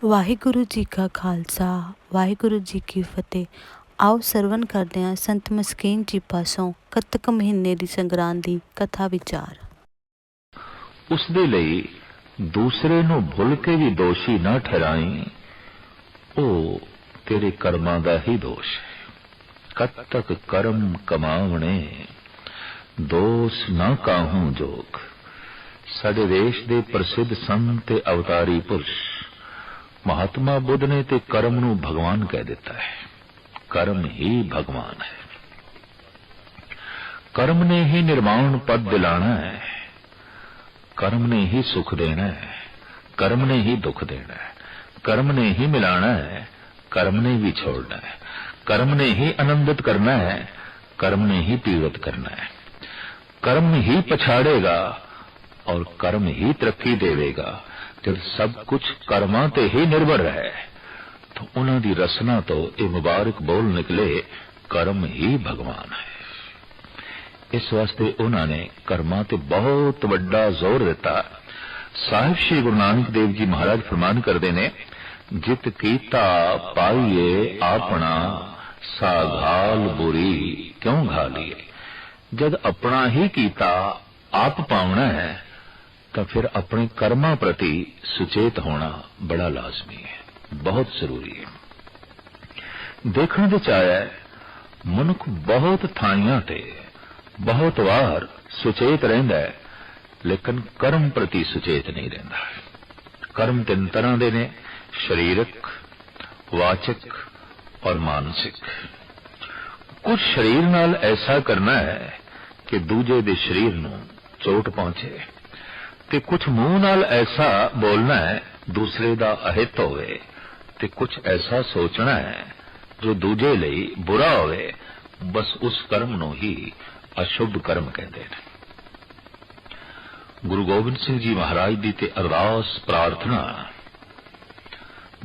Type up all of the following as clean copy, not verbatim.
ਵਾਹਿਗੁਰੂ ਜੀ ਕਾ ਖਾਲਸਾ ਵਾਹਿਗੁਰੂ ਜੀ ਕੀ ਫਤਿਹ। ਆਓ ਸਰਵਨ ਕਰਦੇ ਹਾਂ ਸੰਤ ਮਸਕੀਨ ਜੀ ਪਾਸੋਂ ਕੱਤਕ ਮਹੀਨੇ ਦੀ ਸੰਗਰਾਂਦ ਦੀ ਕਥਾ ਵਿਚਾਰ। ਉਸ ਦੇ ਲਈ ਦੂਸਰੇ ਨੂੰ ਭੁੱਲ ਕੇ ਵੀ ਦੋਸ਼ੀ ਨਾ ਠਹਿਰਾਈ, ਉਹ ਤੇਰੇ ਕਰਮਾਂ ਦਾ ਹੀ ਦੋਸ਼ ਹੈ। ਕੱਤਕ ਕਰਮ ਕਮਾਵਣੇ ਦੋਸ਼ ਨਾ ਕਾਹੂੰ ਜੋਗ। ਸਾਡੇ ਦੇਸ਼ ਦੇ ਪ੍ਰਸਿੱਧ ਸੰਤ ਤੇ ਅਵਤਾਰੀ ਪੁਰਸ਼ ਮਹਾਤਮਾ ਬੁੱਧ ਨੇ ਤੇ ਕਰਮ ਨੂੰ ਭਗਵਾਨ ਕਹਿ ਦਿੱਤਾ ਹੈ। ਕਰਮ ਹੀ ਭਗਵਾਨ ਹੈ। कर्म ने ही निर्वाण पद दिलाना है, कर्म ने ही सुख देना है, कर्म ने ही दुख देना है, कर्म ने ही मिलाना है, कर्म ने भी छोड़ना है, कर्म ने ही आनंदित करना है, कर्म ने ही पीड़ित करना है। कर्म ही पछाड़ेगा और कर्म ही तरक्की देवेगा। जब सब कुछ कर्मां ते ही निर्भर है तो उन्हां दी रसना तो ये मुबारक बोल निकले, कर्म ही भगवान है। इस वास्ते उन्होंने कर्मां ते बहुत वड्डा जोर दिता। साहिब श्री गुरु नानक देव जी महाराज फरमान करते ने, जित कीता पाइए अपना सा घाल बुरी क्यों घालिए। जब अपना ही कीता आप पावना है तो फिर अपने कर्मां प्रति सुचेत होना बड़ा लाजमी है, बहुत जरूरी है। देखने दे चाहे मनुख बहुत थाइयां ते बहुत वार सुचेत रहिंदा है, लेकिन कर्म प्रति सुचेत नहीं रहिंदा। कर्म तीन तरह दे ने, शरीरक, वाचक और मानसिक। कुछ शरीर नाल ऐसा करना है कि दूजे दे शरीर नूं चोट पहुंचे, ते कुछ मुंह नाल ऐसा बोलना है दूसरे दा अहित होवे, ते कुछ ऐसा सोचना है जो दूजे लई बुरा होवे। बस उस कर्म नूं ही अशुभ कर्म कहते हैं। गुरु गोबिंद सिंह जी महाराज दी ते अरदास प्रार्थना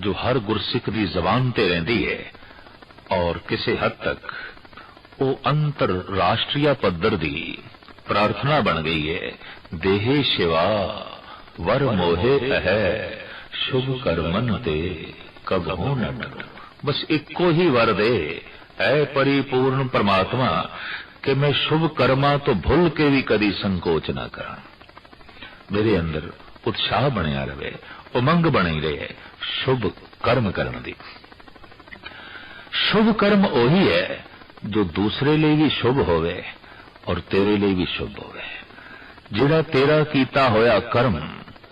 जो हर गुरसिख दी जबान ते रहिंदी है और किसी हद तक वो अंतरराष्ट्रीय पद्धर दी प्रार्थना बन गई है। देहे शिवा वर मोहे है, शुभ कर्मन ते कबहू न डर। बस इको ही वर दे ऐ परिपूर्ण परमात्मा कि मैं शुभ कर्मा तो भूल के भी कदी संकोच ना करा। मेरे अंदर उत्साह बनिया रहे, उमंग बनी रहे शुभ कर्म करने दी। शुभ कर्म वही है जो दूसरे लिए भी शुभ होवे और तेरे लिए भी शुभ होवे। जिहड़ा तेरा कीता होया कर्म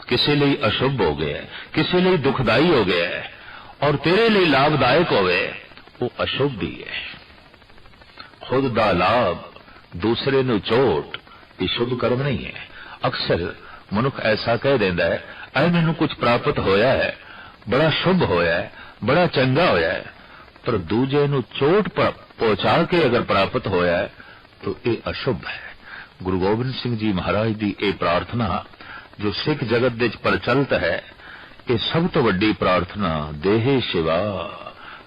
किसी लिए अशुभ हो गया, किसी लिए दुखदाई हो गया और तेरे लिए लाभदायक होवे, वो अशुभ भी है। खुद दा लाभ दूसरे नूं चोट ये शुभ कर्म नहीं है। अक्सर मनुख ऐसा कह देंदा है, ऐ मैनूं कुछ प्राप्त होया है, बड़ा शुभ होया है, बड़ा चंगा होया है, पर दूजे नूं चोट पहुंचा के अगर प्राप्त होया है तो ये अशुभ है। गुरु गोबिंद सिंह जी महाराज दी ये प्रार्थना जो सिख जगत दे प्रचलित है, ये सब तो वड्डी प्रार्थना देहे शिवा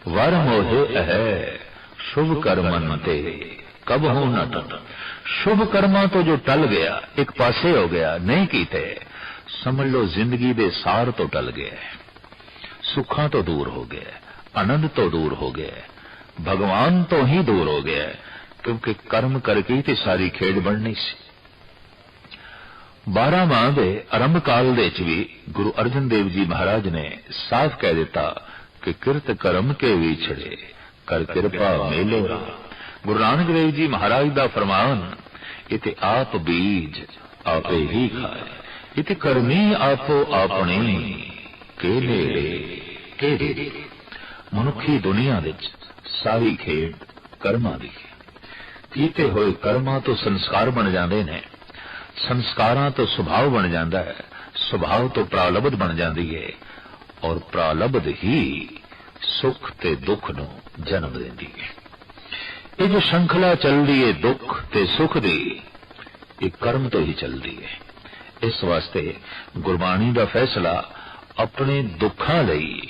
वर मोहे है, शुभ कर्मन ते कब हो न टल। शुभ कर्मा तो जो टल गया, एक पासे हो गया, नहीं कीते, समझ लो जिंदगी दे सार तो टल गया, सुखा तो दूर हो गया, आनंद तो दूर हो गया, भगवान तो ही दूर हो गया, क्योंकि कर्म करके ते सारी खेड बननी सी। 12 माह दे आरंभ काल दे च भी गुरु अर्जन देव जी महाराज ने साफ कह दिता कि किरत कर्म के विछड़े कर कृपा मेले राम। गुरु नानक देव जी महाराज दा फरमान, इते आप बीज आपे ही खाए, इते करमी आपो अपने के नेड़े के दे। मनुखी दुनिया विच सारी खेड कर्मां दी। कीते होए कर्मां तो संस्कार बन जाते ने, संस्कारां तो सुभाव बन जाता है, सुभाव तो प्रालब्ध बन जाती है और प्रालब्ध ही सुख ते दुख नूं जन्म देती है। ये जो श्रृंखला चल रही है दुख ते सुख दी, ये कर्म तो ही चल रही है। इस वास्ते गुरबाणी दा फैसला अपने दुखां लई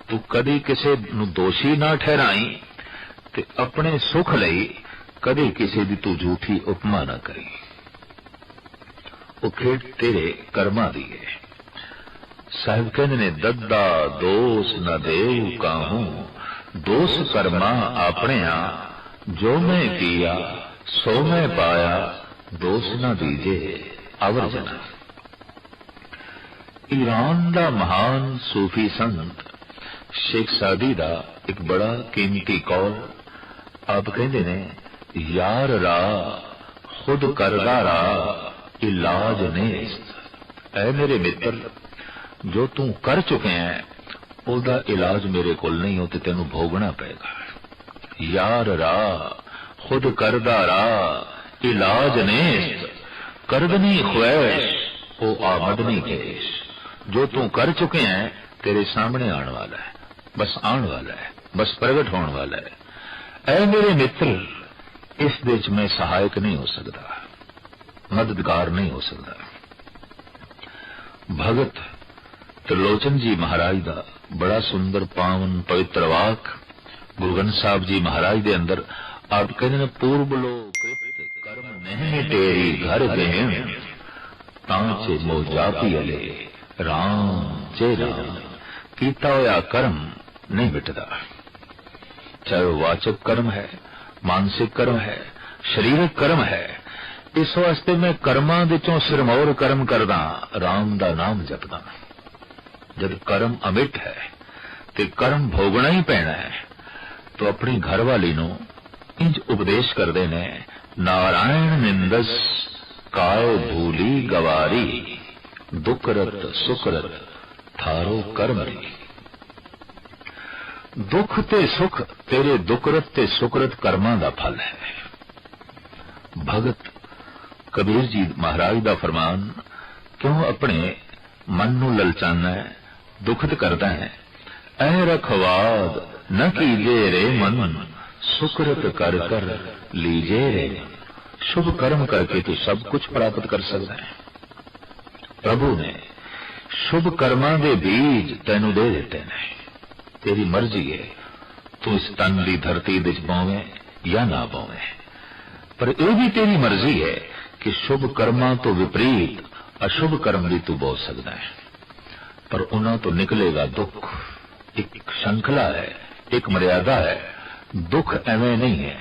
तू कदी किसे नूं दोषी ना ठहराई ते अपने सुख लई कदी किसी दी तू झूठी उपमा ना करी। वो खेड तेरे कर्मां दी है। साहिब कहते ने दद्दा दोष न देव काहूं, दोष कर्मा अपने जो मैं किया सो मैं पाया, दोष न दीजे अवर जना। ईरान का महान सूफी संत शेख सादी का एक बड़ा कीमती कौल आप कहते ने, यार रा खुद करदा रा इलाज नेस्त। ऐ मेरे मित्र, जो तू कर चुके हैं ओदा इलाज मेरे कोल नहीं हो, ते तेनू भोगना पेगा। यार रा खुद करदा रा इलाज नेस्त, करदनी ख्वैश ओ आमदनी केश। जो तू कर चुके हैं तेरे सामने आने वाला है, बस आने वाला है, बस प्रगट होने वाला है। ऐ मेरे मित्र, इस देश में सहायक नहीं हो सकता, मददगार नहीं हो सकता। भगत त्रिलोचन जी महाराज का बड़ा सुंदर पावन पवित्र वाक गुरु ग्रंथ साहब जी महाराज दे अंदर आप कहते हैं, पूर्व लो कृत कर्म नहीं तेरी घर गए, तांचे मो जापी अले राम चे राम। कीता होया कर्म नहीं मिटदा, चाहे वो वाचक कर्म है, मानसिक कर्म है, शरीरक कर्म है। इस वास्ते मैं कर्मां विचों सिरमौर कर्म करदा, राम दा नाम जपदा। जब कर्म अमिट है ते कर्म भोगना ही पैना है, तो अपनी घरवाली नूं इंज उपदेश करदे ने, नारायण निंदस काय भूली गवारी, दुखरत सुखरत थारो कर्मरी। दुख ते सुख तेरे दुखरत ते सुखरत कर्मां दा फल है। भगत कबीर जी महाराज दा फरमान, क्यों अपने मन नू ललचाना है, दुखत करता है। ऐ रखवाद न कीजे रे मन, सुकृत कर कर लीजे रे। शुभ कर्म करके तू सब कुछ प्राप्त कर सकता है। प्रभु ने शुभ कर्मां दे बीज तेनू दे दिते ने, तेरी मर्जी है तू इस तन दी धरती विच बोवे या ना बोवे। पर यह भी तेरी मर्जी है कि शुभ कर्मां तो विपरीत अशुभ कर्म भी तू बो सकता है, पर उन्हां तो निकलेगा दुख। एक श्रृंखला है, एक मर्यादा है। दुख एवं नहीं है,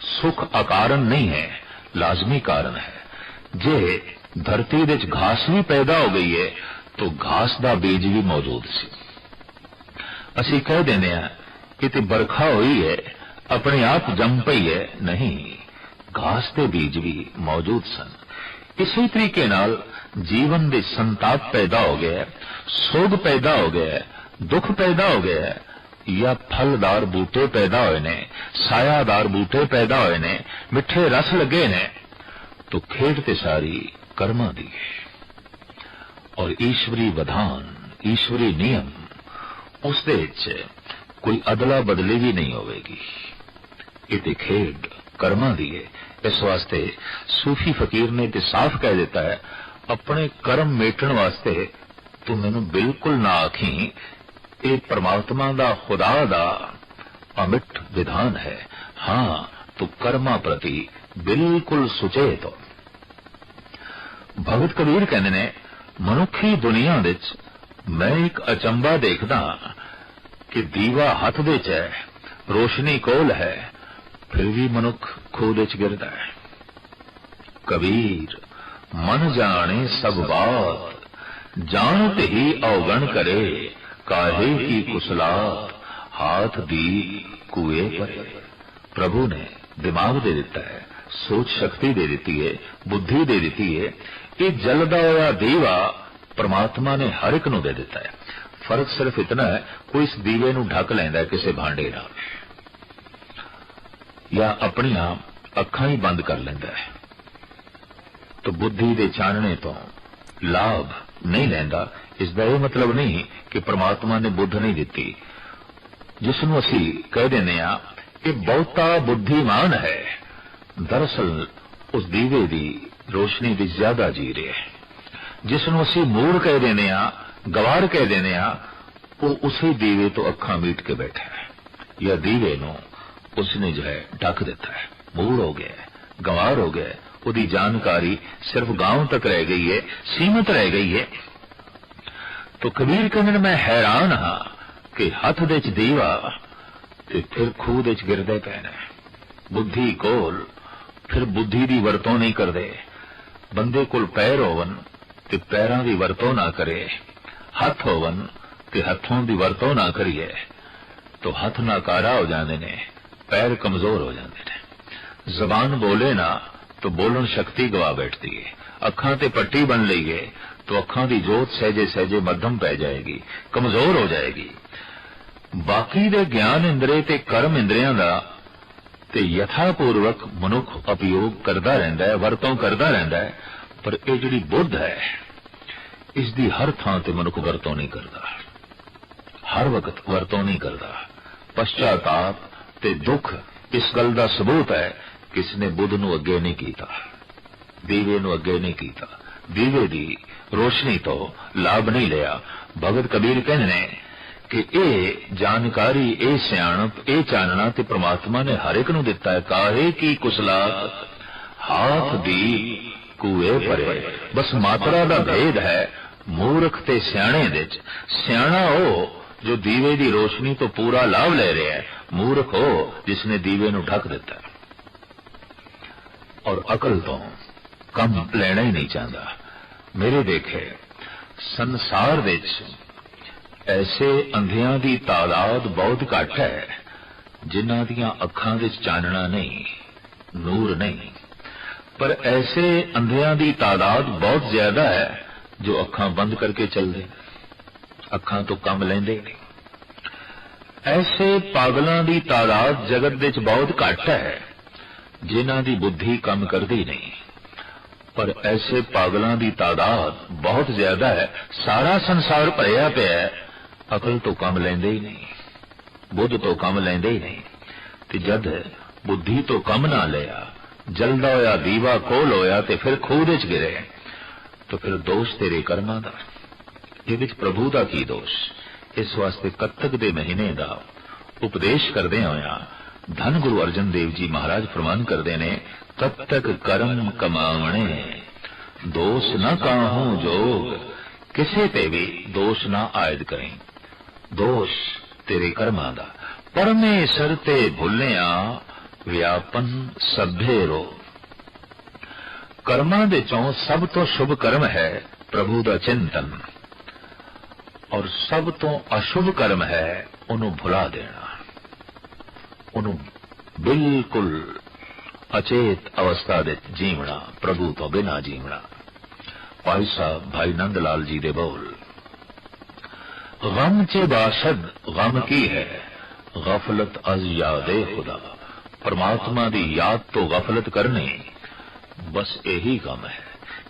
सुख अकारण नहीं है, लाजमी कारण है। जे धरती विच घास भी पैदा हो गई है तो घास दा बीज भी मौजूद सी। असी कह देने कि ते बरखा हुई है, अपने आप जम पई है, नहीं, घास के बीज भी मौजूद सन। इसी तरीके नाल जीवन दे संताप पैदा हो गया, सोग पैदा हो गया, दुख पैदा हो गया, या फलदार बूटे पैदा हुए ने, सायादार बूटे पैदा हुए ने, मिठे रस लगे ने, तो खेड ते सारी कर्मा दी है। और ईश्वरी विधान, ईश्वरी नियम, उस दे विच कोई अदला बदली भी नहीं होगी। ये खेड कर्मा दी है। इस वास्ते सूफी फकीर ने ते साफ कह देता है, अपने कर्म मेटण वास्ते तू मैनू बिल्कुल ना आखी, ये परमात्मा दा खुदा दा अमिट विधान है। हाँ, तू कर्मा प्रति बिल्कुल सुचेत हो। भगत कबीर कहते ने, मनुखी दुनिया विच मैं एक अचंबा देखदा कि दीवा हथ विच है, रोशनी कोल है, फिर भी मनुख खूह विच गिरदा है। कबीर मन जाने सब बात, जानत ही अवगण करे, काहे की कुसलात हाथ दी कुएं पर। प्रभु ने दिमाग दे देता है, सोच शक्ति दे देती है, बुद्धि दे देती है। ये जलदा हुआ दीवा परमात्मा ने हर एक नू दे देता है। फर्क सिर्फ इतना है, कोई इस दीवे नू ढक लैंदा है किसी भांडे नाल, या अपनी अखां ही बंद कर लैंदा है, तो बुद्धि दे चानने तो लाभ नहीं लैंदा। इसका यह मतलब नहीं कि परमात्मा ने बुद्ध नहीं दिती। जिसनों असी कह देने कि बहुता बुद्धिमान है, दरअसल उस दीवे की रोशनी भी ज्यादा जी रहे है। जिसनों असी मूड़ कह देने, गवार कह देने, वो उसी दीवे तो अखा मीट के बैठा है, या दीवे नो उसने जो है ढक देता है। मूड़ हो गया, गवार हो गया, उसकी जानकारी सिर्फ गांव तक रह गई है, सीमित रह गई है। तो कबीर कहने मैं हैरान हाँ कि हथ दे च दीवा ते फिर खूह दे च गिरदे पैने। बुद्धि कोल फिर बुद्धि दी वरतों नहीं करदे। बंदे कोल पैर होवन ते पैरां दी वरतों ना करे, हथ होवन ते हथों दी वरतों ना करिए तो हथ नाकारा हो जाते ने, पैर कमजोर हो जाते ने। जबान बोले ना तो बोलन शक्ति गवा बैठती है। अखां ते पट्टी बन लीए तो अखां दी जोत सहजे सहजे मध्यम पै जाएगी, कमजोर हो जाएगी। बाकी दे ज्ञान इंद्रे ते कर्म इंद्रियां दा ते यथापूर्वक मनुख उपयोग करता रहिंदा है, वरतों करता रहिंदा है, पर यह जिहड़ी बुद्ध है इसदी हर थां ते मनुख वरतों नहीं करता, हर वक्त वरतों नहीं करता। पश्चाताप ते दुख इस गल दा सबूत है कि इसने बुद्ध नूं अगे नहीं कीता, दीवे नूं अगे नहीं कीता, दीवे दी रोशनी तो लाभ नहीं लिया। भगत कबीर कहने कि ए जानकारी, ए सियाणप, ए चानना ते परमात्मा ने हर एक नूं दिता है। काहे की कुसलात हाथ दी कुए परे। बस मात्रा दा भेद है मूर्ख ते सियाणे विच। सियाणा हो जो दीवे दी रोशनी तो पूरा लाभ ले रहा है, मूर्ख हो जिसने दीवे नूं ढक दिता है और अकल तो कम लेना ही नहीं चाहता। मेरे देखे संसार विच ऐसे अंधियां दी तादाद बहुत घट है जिन्हां दियां अखां विच चानना नहीं, नूर नहीं, पर ऐसे अंधियां दी तादाद बहुत ज्यादा है जो अखां बंद करके चलदे, अखां तो कम लेंदे नहीं। ऐसे पागलों की तादाद जगत विच बहुत घट है जिन्हां दी बुद्धि कम करती नहीं, पर ऐसे पागलों की तादाद बहुत ज्यादा है। सारा संसार भरिया पिया है, अकल तो कम लेंदे ही नहीं, बुद्ध तो कम लेंदे ही नहीं। ते जद बुद्धि तो कम ना लिया, जलदा होया दीवा कोल होया ते फिर खूह विच गिरे तो फिर दोष तेरे कर्मां दा, इहदे विच प्रभु दा की दोष। इस वास्ते कत्तक दे महीने दा उपदेश करदे होया धन गुरु अर्जन देव जी महाराज फरमान करदे ने, कत्तक कर्म कमावणे दोष न काहूं जोग, किसे ते भी दोष ना आयद करें, दोष तेरे कर्मां दा। परमेसर ते भुलिया व्यापन सभे रोग। कर्मां दे चों सब तो शुभ कर्म है प्रभु दा चिंतन, और सब तो अशुभ कर्म है उन्होंने भुला देना, उन्होंने बिल्कुल अचेत अवस्था दे जीवना, प्रभु तो बिना जीवना। भाई साहब भाई नंद लाल जी दे बोल, गम चे बाशद गम की है गफलत अज यादे खुदा। परमात्मा दी याद तो गफलत करनी, बस यही गम है।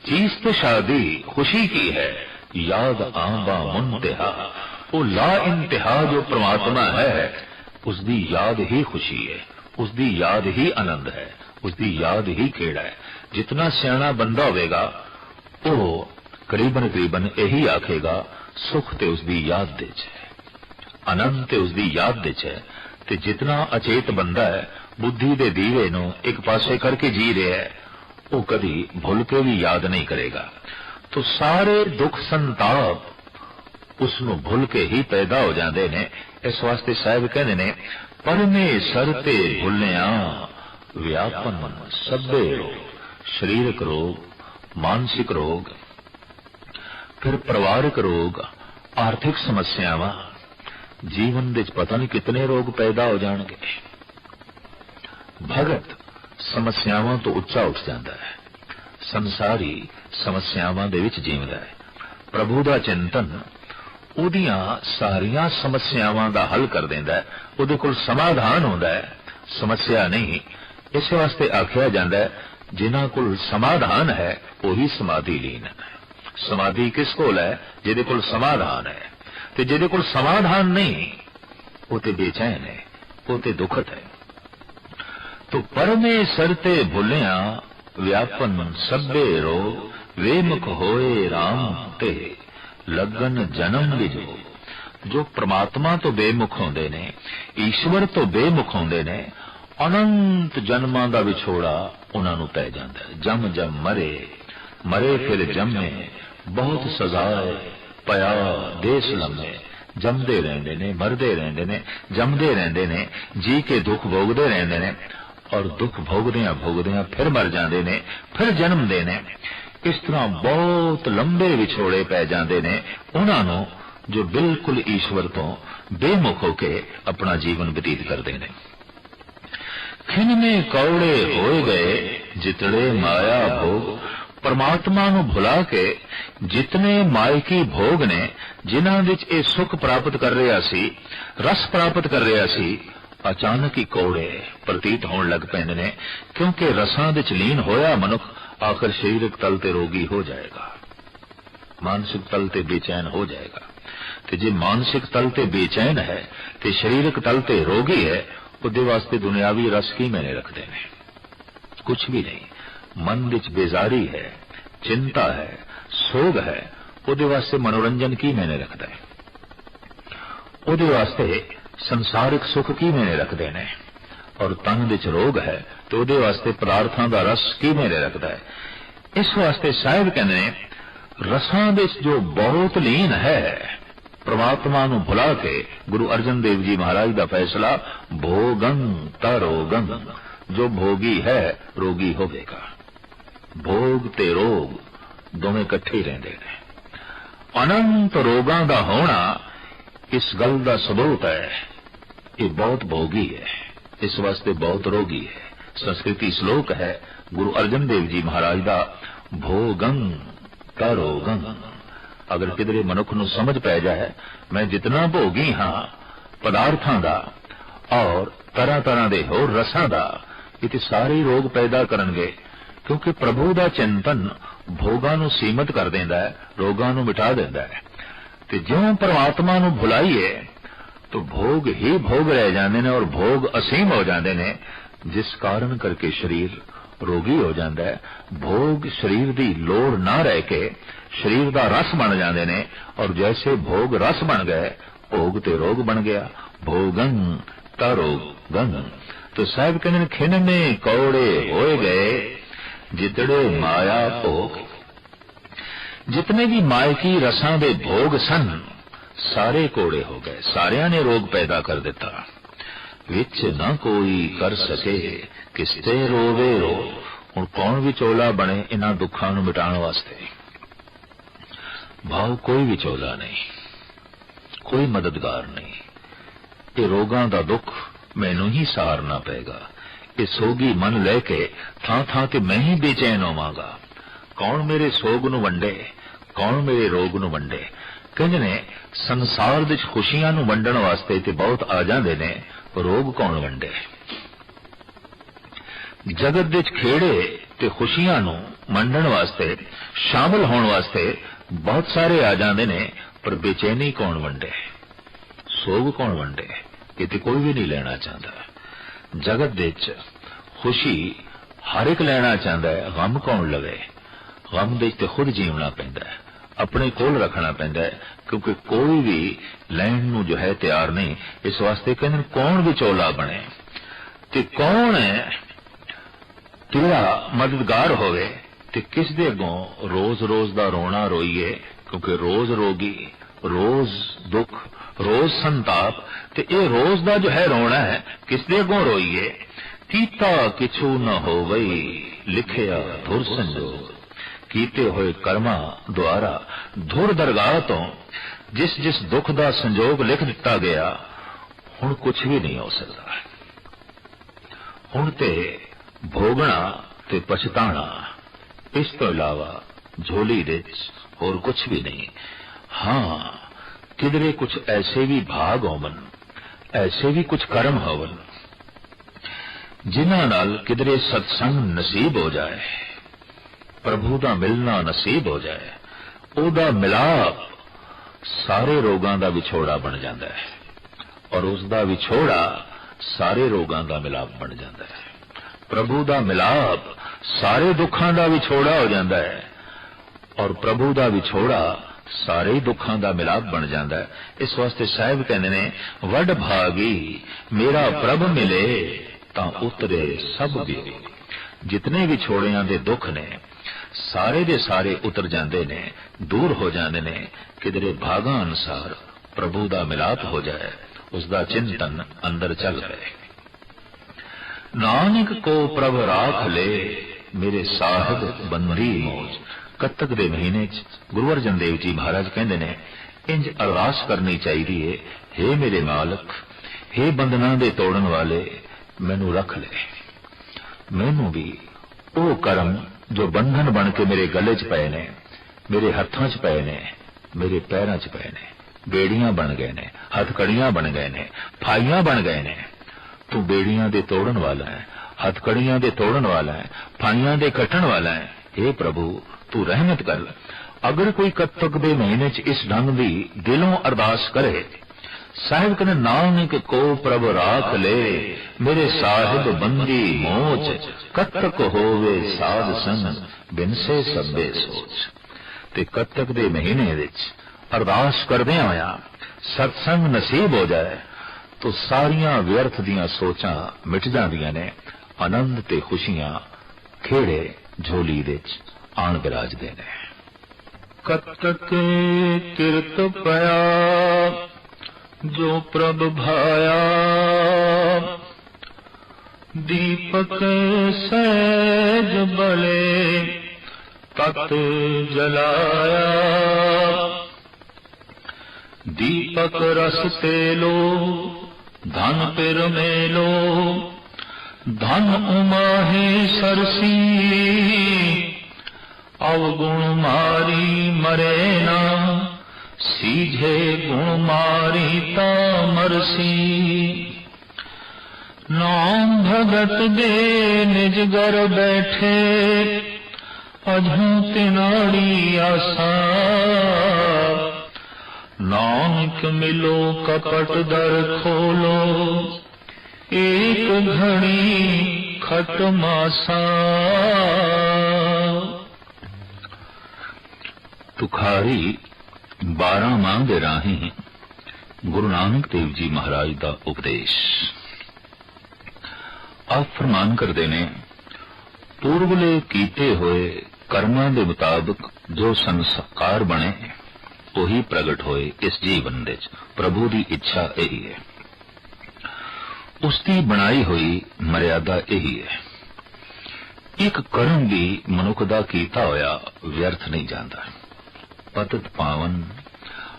चीज तो शादी खुशी की है, याद आबा मुंतहा। वो ला इंतहा जो परमात्मा है उसकी याद ही खुशी है, उसकी याद ही आनंद है, उसकी याद ही खेड़ा है। जितना सियाणा बंदा होगा वो करीबन करीबन यही आखेगा सुख ते उसकी याद दे है, आनंद ते उसकी याद दे है। ते जितना अचेत बंदा है बुद्धि दे दीवे नूं एक पासे करके जी रहा है, वो कभी भूल के भी याद नहीं करेगा। तो सारे दुख संताप उसनों भूल के ही पैदा हो जाते हैं। इस वास्ते साहब कहते ने, परमेसर ते भुलिया व्यापन सभे रोग। शरीरक रोग, मानसिक रोग, फिर परिवारिक रोग, आर्थिक समस्यावां, जीवन विच पता नहीं कितने रोग पैदा हो जाएंगे। भगत समस्यावां तो उच्चा उठ जाता है, संसारी समस्यावां दे विच जीवदा है। प्रभु दा चिंतन उहदियां सारियां समस्यावां दा हल कर देंदा है, उहदे कोल समाधान होंदा है, समस्या नहीं। इस वास्ते आख्या जांदा है जिन्हां कोल समाधान है वही समाधि लीन है। समाधि किस कोल है? जिहदे कोल समाधान है। ते जिहदे कोल समाधान नहीं वो ते बेचैन है, वो ते दुखत है। तो परमेसर ते भुलिया व्यापन सभे रोग, वे मुख होए राम ते लगन जन्म विजो। जो परमात्मा तो बेमुख होंदे ने, ईश्वर तो बेमुख होंदे ने, अनंत जन्मां दा विछोड़ा उन्हां नूं पै जांदा है। जम जम मरे, मरे फिर जमे, बहुत सजाए पया देश लम्हे जमदे रहंदे ने, मरदे रहंदे ने, जमदे रहंदे ने, जी के दुख भोगदे रहंदे ने और दुख भोगदियां भोगदियां फिर मर जांदे ने, फिर जन्मदे ने। इस तरह बहुत लंबे विछोड़े पै जांदे ने उन्हां नूं जो बिल्कुल ईश्वर तो बेमुख होके अपना जीवन बतीत करते हैं। खिनने कौड़े होए गए जितने माया भोग, परमात्मा नूं भुला के जितने मायकी भोग ने जिन्हां विच ये सुख प्राप्त कर रहा सी, रस प्राप्त कर रहा सी, अचानक ही कौड़े प्रतीत होने लग पैंदे ने, क्योंकि रसां विच लीन होया मनुख आखिर शरीरक तल ते रोगी हो जाएगा, मानसिक तल ते बेचैन हो जाएगा। ते जे मानसिक तल ते बेचैन है ते शरीरक तल ते रोगी है, उहदे वास्ते दुनियावी रस की मैंने रखते हैं? कुछ भी नहीं। मन विच बेजारी है, चिंता है, सोग है, उहदे वास्ते मनोरंजन की मैंने रखता है? उहदे वास्ते संसारिक सुख की मैंने रखते हैं? और तन विच रोग है तो उहदे वास्ते पदार्थां दा रस की मैंने रखता है? इस वास्ते साहिब कहते हैं, रसां विच जो बहुत लीन है, परमात्मा नूं भुला के गुरु अर्जन देव जी महाराज का फैसला, भोगं तरोगं, जो भोगी है रोगी होवेगा। भोग ते रोग दोवें इकट्ठे ही रहिंदे ने। अनंत रोगां दा होना इस गल दा सबूत है, ये बहुत भोगी है, इस वास्ते बहुत रोगी है। संस्कृति श्लोक है गुरु अर्जन देव जी महाराज का, भोगं तरोगं। अगर किधरे मनुख नूं समझ पै जाए मैं जितना भोगी हाँ पदार्थां दा और तरह तरह दे होर रसां दा, इते सारे रोग पैदा करनगे, क्योंकि प्रभु दा चिंतन भोगां नूं सीमित कर देंदा है, रोगां नूं मिटा देंदा है। ते ज्यों परमात्मा नूं भुलाईए तो भोग ही भोग रह जाते हैं और भोग असीम हो जाते हैं, जिस कारण करके शरीर रोगी हो जाता है। भोग शरीर की लोड़ ना रह के शरीर का रस बन जाते हैं, और जैसे भोग रस बन गए भोग ते रोग बन गया। भोगं तरोगं। तो साहब कहते खिनने कौड़े होए गए जितड़े माया भोग। जितने भी मायकी रसां दे भोग सन सारे कोड़े हो गए, सारिया ने रोग पैदा कर दिता। विच न कोई कर सके किसते रोवे रो। हुण कौन विचोला बने इन्हां दुखां नूं मिटाण वास्ते? भाव कोई विचोला नहीं, कोई मददगार नहीं। ये रोगां दा दुख मैनू ही सहारना पेगा। ये सोगी मन लैके थां थां ते मैं ही बेचैन होवांगा। कौन मेरे सोग नूं वंडे, कौन मेरे रोग नूं वंडे? कहंदे ने संसार विच खुशियां नूं वंडण वास्ते ते बहुत आ जांदे ने, रोग कौन वंडे? जगत विच खेड़े ते खुशियां नूं वंडण वास्ते, शामिल होण वास्ते बहुत सारे आ जांदे ने, पर बेचैनी कौन वंडे? सोग कौन वंडे? ये ते कोई भी नहीं लेना चाहता। जगत विच खुशी हर एक लेना चाहता है, गम कौन लवे? गम विच ते खुद जीवना पैंदा है, अपने कोल रखना पैंदा है, क्योंकि कोई भी लैण नूं जो है तैयार नहीं। इस वास्ते कहंदे कौन विचोला बने ते कौन तेरा मददगार होवे ते किस दे अगों रोज रोज दा रोना रोईए, क्योंकि रोज रोगी, रोज दुख, रोज संताप, ते ये रोज दा जो है रोना है किस दे अगों रोईए? कीता किछू न होवई लिखिया धुर संजोग। कीते होए कर्मा द्वारा धुर दरगाह तो जिस जिस दुख दा संजोग लिख दिता गया, हुण कुछ भी नहीं हो सकता। हुण ते भोगना ते पछताना, इस तो इलावा झोली विच होर कुछ भी नहीं। हाँ, किधरे कुछ ऐसे भी भाग होवन, ऐसे भी कुछ कर्म होवन जिन्हां नाल किधरे सत्संग नसीब हो जाए, प्रभु दा मिलना नसीब हो जाए, ओदा मिलाप सारे रोगां दा विछोड़ा बन जाता है, और उसदा विछोड़ा सारे रोगां दा मिलाप बन जाता है। प्रभु दा मिलाप सारे दुखां दा विछोड़ा हो जाता है, और प्रभु दा विछोड़ा सारे दुखां दा मिलाप बन जाता है। इस वास्ते साहिब कहते ने वड भागी मेरा प्रभ मिले तां उतरे सब भी। जितने विछोड़ियां दे दुख ने सारे दे सारे उतर जाते ने, दूर हो जाते ने, किधरे भागा अनुसार प्रभु दा मिलाप हो जाए, उसका चिंतन अंदर चल रहे। नानक को प्रभ राख ले, मेरे साहिब बंदी मौज। कत्तक दे महीने च गुरु अर्जन देव जी महाराज कहते ने, इंज अरदास करनी चाहिए, हे मेरे मालक, हे बंधना दे तोड़न वाले, मैनू रख ले। मैनू भी वो कर्म जो बंधन बन के मेरे गले च पए ने, मेरे हत्थों च पए ने, मेरे पैरों च पए ने, बेड़ियां बन गए ने, हथकड़ियां बन गए ने, फाइयां बन गए ने। तू बेड़ियां दे तोड़न वाला है, हथकड़ियां दे तोड़न वाला है, फाइयां दे कटण वाला है। हे प्रभु, तू रहमत कर। अगर कोई कत्तक दे महीने च इस ढंग दी दिलों अरदास करे, साहिब कहने, नानक को प्रभ राख ले, मेरे साहिब बंदी मोच। कत्तक होवे साध संग, बिनसे सब्बे सोच। ते कत्तक दे महीने विच अरदास करदे होया सत्संग नसीब हो जाए तो सारियां व्यर्थ दियां सोचां मिट जांदियां ने, आनंद ते खुशियां खेड़े झोली विच आण बिराजदे ने। कत्तक किरत पया जो प्रभ भाया, दीपक सहज बले तत जलाया। दीपक रस तेलो धन पिर मेलो, धन उमाहे सरसी। अवगुण मारी मरे ना, सीझे गुण मारी ता मरसी। नाम भगत दे निज घर बैठे, अधू तिनाड़ी आसा। नानक मिलो कपट दर खोलो, एक घड़ी खट मासा। तुखारी 12 माह दे राही गुरु नानक देव जी महाराज दा उपदेश। आप फरमान करते ने, पूर्वले कीते हुए कर्मां दे मुताबिक जो संस्कार बने वही प्रगट होए इस जीवन दे। प्रभु दी इच्छा यही है, उसकी बनाई हुई मर्यादा यही है। एक कर्म भी मनुख दा कीता होया व्यर्थ नहीं जाता। पतित पावन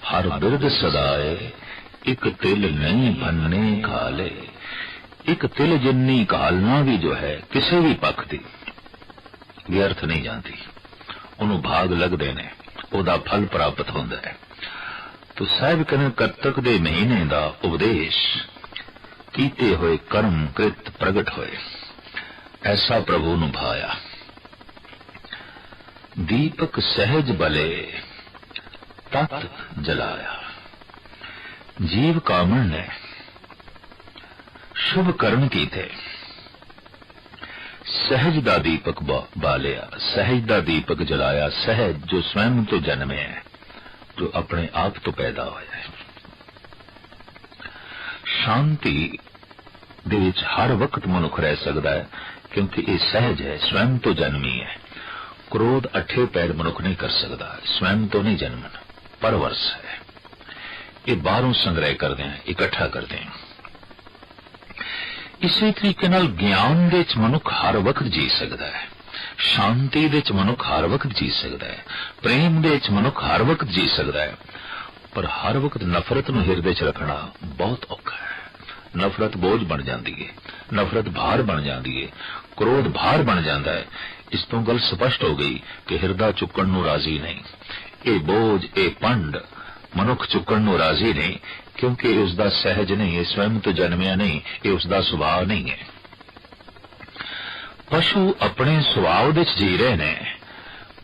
हर बिरद सदाए, एक तिल नहीं भन्ने घाले। एक तिल जिन्नी घालना भी जो है किसी भी पक्ष दी व्यर्थ नहीं जाती, उन्होंने भाग लगते ने, ओदा फल प्राप्त होता है। तो साहिब कहने, कत्तक दे महीने दा उपदेश कीते हुए कर्म कृत प्रगट होए, ऐसा प्रभु नु भाया। दीपक सहज बले तत जलाया। जीव कामण ने शुभ कर्म कीते, सहज दा दीपक बालिया, सहज दा दीपक जलाया। सहज जो स्वयं तो जन्मे है, जो अपने आप तो पैदा होया है। शांति दे विच हर वक्त मनुख रह सकता है, क्योंकि ये सहज है, स्वयं तो जन्मी है। क्रोध अठे पैर मनुख नहीं कर सकता, स्वयं तो नहीं जन्मना, परवरस है। ये बाहरों संग्रह करते हैं, इकट्ठा करते हैं। इसी तरीके नाल ज्ञान दे च मनुख हर वक्त जी सकता है, शांति दे च मनुख हर वक्त जी सकता है, प्रेम दे च मनुख हर वक्त जी सकता है। पर हर वक्त नफरत नूं हिरदे च रखना बहुत औखा है। नफरत बोझ बन जाती है, नफरत भार बन जाती है, क्रोध भार बन जाता है। इस तो गल स्पष्ट हो गई कि हिरदा चुकण नूं राजी नहीं। ये बोझ, ये पंड मनुख चुकण नूं राजी नहीं, क्योंकि उसका सहज नहीं है, स्वयं तो जन्मिया नहीं, ये उसका सुभाव नहीं है। पशु अपने सुभाव दे जी रहे ने,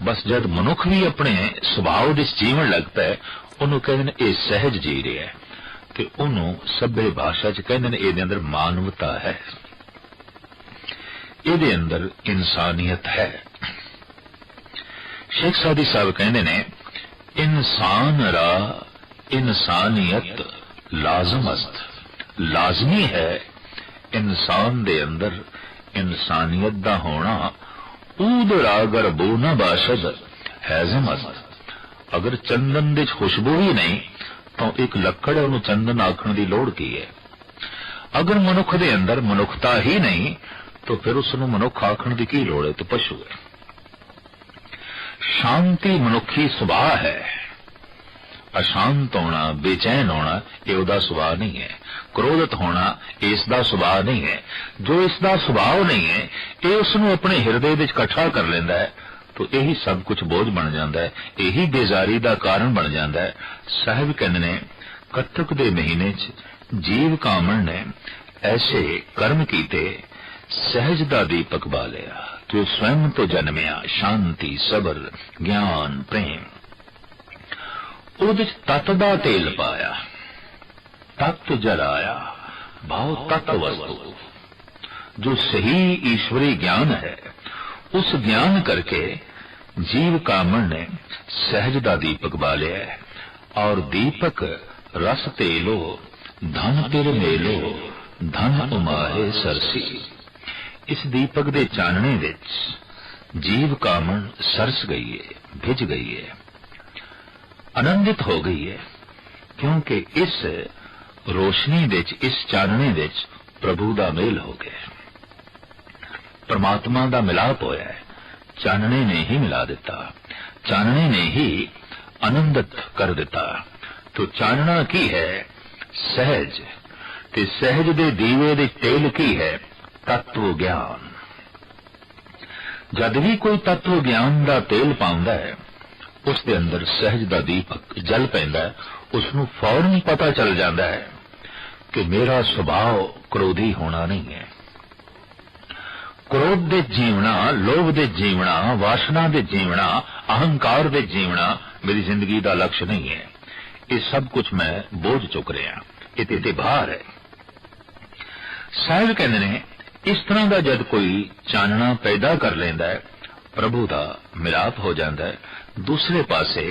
बस जब मनुख भी अपने सुभाव दे जीवन लगता है, उन्होंने कहते हैं ये सहज जी रहा है, कि उन्होंने सभ्य भाषा च कहते हैं ये अंदर मानवता है, ये अंदर इंसानियत है। शेख सादी साहब कहते हैं, इंसान रा इंसानियत लाजमस्त। लाजमी है इंसान दे अंदर इंसानियत दा होना, ਊਦ ਰਾਗਰ ਬੋ ਨਾ ਬਾਸ਼ਦ ਹੈਜ਼ਮ ਅਸਤ। ਅਗਰ ਚੰਦਨ ਦੇ ਖੁਸ਼ਬੂ ਹੀ ਨਹੀਂ ਤਾਂ ਇੱਕ ਲੱਕੜ ਹੈ, ਉਹਨੂੰ ਚੰਦਨ ਆਖਣ ਦੀ ਲੋੜ ਕੀ ਹੈ। ਅਗਰ ਮਨੁੱਖ ਦੇ ਅੰਦਰ ਮਨੁੱਖਤਾ ਹੀ ਨਹੀਂ ਤਾਂ ਫਿਰ ਉਸ ਨੂੰ ਮਨੁੱਖ ਆਖਣ ਦੀ ਕੀ ਲੋੜ ਹੈ, ਤੇ ਪਸ਼ੂ ਹੈ। ਸ਼ਾਂਤੀ ਮਨੁੱਖੀ ਸੁਭਾਅ ਹੈ। ਅਸ਼ਾਂਤ ਹੋਣਾ, ਬੇਚੈਨ ਹੋਣਾ ਇਹ ਉਹਦਾ ਸੁਭਾਅ ਨਹੀਂ ਹੈ। ਕ੍ਰੋਧਿਤ ਹੋਣਾ ਇਸ ਦਾ ਸੁਭਾਅ ਨਹੀਂ ਹੈ। ਜੋ ਇਸ ਦਾ ਸੁਭਾਅ ਨਹੀਂ ਹੈ, ਇਹ ਉਸ ਨੂੰ ਆਪਣੇ ਹਿਰਦੇ ਵਿੱਚ ਇਕੱਠਾ ਕਰ ਲੈਂਦਾ ਹੈ ਤਾਂ ਇਹੀ ਸਭ ਕੁਝ ਬੋਝ ਬਣ ਜਾਂਦਾ ਹੈ, ਇਹੀ ਬੇਜ਼ਾਰੀ ਦਾ ਕਾਰਨ ਬਣ ਜਾਂਦਾ ਹੈ। ਸਾਹਿਬ ਕਹਿੰਦੇ ਨੇ ਕੱਤਕ ਦੇ ਮਹੀਨੇ 'ਚ ਜੀਵ ਕਾਮਣ ਨੇ ਐਸੇ ਕਰਮ ਕੀਤੇ, ਸਹਿਜ ਦਾ ਦੀਪਕ ਬਾਲਿਆ, ਜੋ ਸਵੈਮ ਤੋਂ ਜਨਮਿਆ, ਸ਼ਾਂਤੀ, ਸਬਰ, ਗਿਆਨ, ਪ੍ਰੇਮ। ਉਹਦੇ 'ਚ ਤਤ ਦਾ ਤੇਲ ਪਾਇਆ, ਤਤ ਜਲਾਇਆ, ਭਾਵ ਤਤ ਵਸਤੂ ਜੋ ਸਹੀ ਈਸ਼ਵਰੀ ਗਿਆਨ ਹੈ, ਉਸ ਗਿਆਨ ਕਰਕੇ जीव कामण ने सहज दा दीपक बालिया है। और दीपक रस तेलो धन तिर मेलो धन उमाहे सरसी। इस दीपक दे चानने विच जीव कामण सरस गई है, भिज गई है, आनंदित हो गई है, क्योंकि इस रोशनी विच, इस चानने विच प्रभु दा मेल हो गया, परमात्मा दा मिलाप होया है। चानने ने ही मिला दिता, चानने ने ही आनंदित कर दिता। तो चानना की है सहज, ते सहज दे दीवे दे तेल की है तत्व ज्ञान। जद भी कोई तत्व ज्ञान दा तेल पाउंदा है, उस दे अंदर सहज दा दीपक जल पैंदा है, उसनू फौरन पता चल जाता है कि मेरा स्वभाव क्रोधी होना नहीं है। क्रोध दे जीवना, लोभ दे जीवना, वासना दे जीवना, अहंकार दे जीवना मेरी जिंदगी का लक्ष्य नहीं है। ये सब कुछ मैं बोझ चुक रहा, ये भार है। साहिब कहते ने इस तरह का जब कोई चानना पैदा कर लेंदा है, प्रभु का मिलाप हो जाता है। दूसरे पासे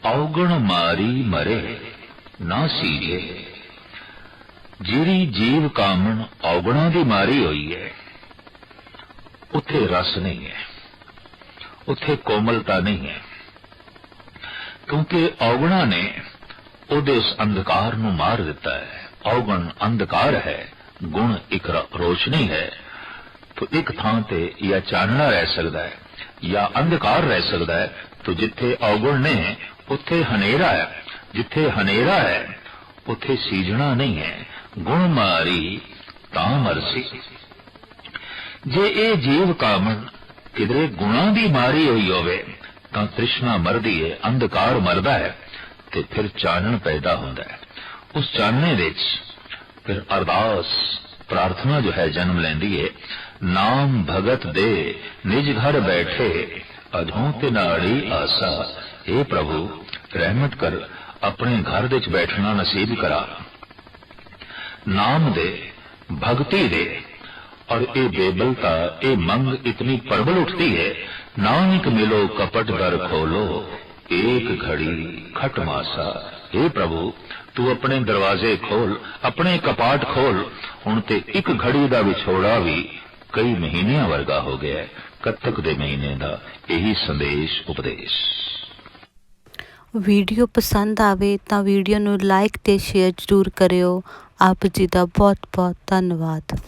औगण मारी मरे ना सीजे। जिहड़ी जीव कामण औगणा दी मारी हुई है, उत्थे रस नहीं है, उत्थे कोमलता नहीं है, क्योंकि औगणा ने उहदे उस अंधकार नू मार दिता है। औगण अंधकार है, गुण एक रोशनी है। तो एक थां ते या चानना रह सकता है या अंधकार रह सकता है। तो जिथे औगण ने उत्थे हनेरा है, जिथे हनेरा है उत्थे सीजना नहीं है। गुण मारी तां मरसी। जे ये जीव कामण किधरे गुणा की मारी हुई होवे तां तृष्णा मरदी है, अंधकार मरदा है, ते फिर चानन पैदा होंदा है। उस चानने विच फिर अरदास प्रार्थना जो है जन्म लैंदी है। नाम भगत दे निज घर बैठे अधों ते नाड़ी आसा। हे प्रभु रहमत कर, अपने घर विच बैठना नसीब करा। नाम दे, भक्ति दे। और ये बेबलता, ये मंग इतनी प्रबल उठती है। नानक मिलो कपट दर खोलो एक घड़ी खट मासा। हे प्रभु तू अपने दरवाजे खोल, अपने कपाट खोल। हुण ते एक घड़ी दा विछोड़ा भी कई महीनियां वर्गा हो गया है। कत्तक दे महीने दा यही संदेश उपदेश। वीडियो पसंद आवे तां वीडियो नूं लाइक ते शेयर जरूर करियो। आप जी दा बहुत बहुत धन्यवाद।